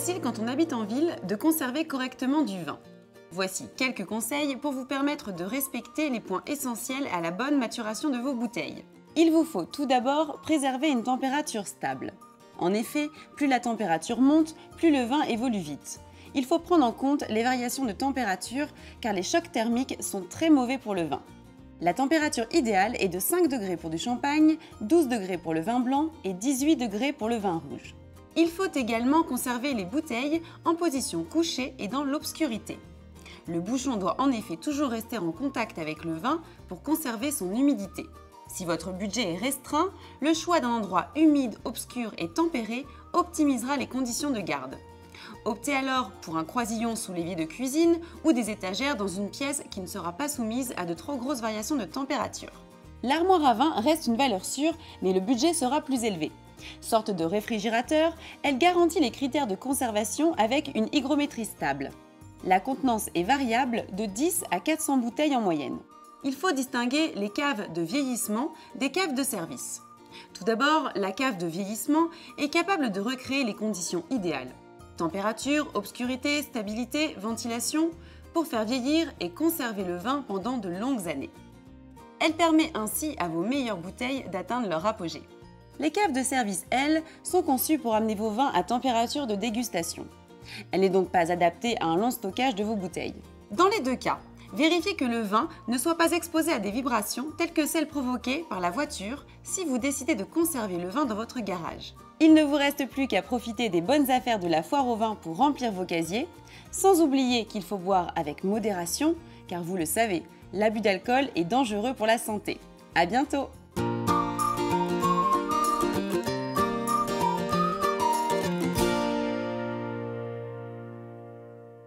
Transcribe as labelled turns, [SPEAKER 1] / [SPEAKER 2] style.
[SPEAKER 1] facile quand on habite en ville de conserver correctement du vin. Voici quelques conseils pour vous permettre de respecter les points essentiels à la bonne maturation de vos bouteilles. Il vous faut tout d'abord préserver une température stable. En effet, plus la température monte, plus le vin évolue vite. Il faut prendre en compte les variations de température car les chocs thermiques sont très mauvais pour le vin. La température idéale est de 5 degrés pour du champagne, 12 degrés pour le vin blanc et 18 degrés pour le vin rouge. Il faut également conserver les bouteilles en position couchée et dans l'obscurité. Le bouchon doit en effet toujours rester en contact avec le vin pour conserver son humidité. Si votre budget est restreint, le choix d'un endroit humide, obscur et tempéré optimisera les conditions de garde. Optez alors pour un croisillon sous l'évier de cuisine ou des étagères dans une pièce qui ne sera pas soumise à de trop grosses variations de température. L'armoire à vin reste une valeur sûre, mais le budget sera plus élevé. Sorte de réfrigérateur, elle garantit les critères de conservation avec une hygrométrie stable. La contenance est variable de 10 à 400 bouteilles en moyenne. Il faut distinguer les caves de vieillissement des caves de service. Tout d'abord, la cave de vieillissement est capable de recréer les conditions idéales. Température, obscurité, stabilité, ventilation, pour faire vieillir et conserver le vin pendant de longues années. Elle permet ainsi à vos meilleures bouteilles d'atteindre leur apogée. Les caves de service, elles, sont conçues pour amener vos vins à température de dégustation. Elle n'est donc pas adaptée à un long stockage de vos bouteilles. Dans les deux cas, vérifiez que le vin ne soit pas exposé à des vibrations telles que celles provoquées par la voiture si vous décidez de conserver le vin dans votre garage. Il ne vous reste plus qu'à profiter des bonnes affaires de la foire au vin pour remplir vos casiers, sans oublier qu'il faut boire avec modération, car vous le savez, l'abus d'alcool est dangereux pour la santé. À bientôt!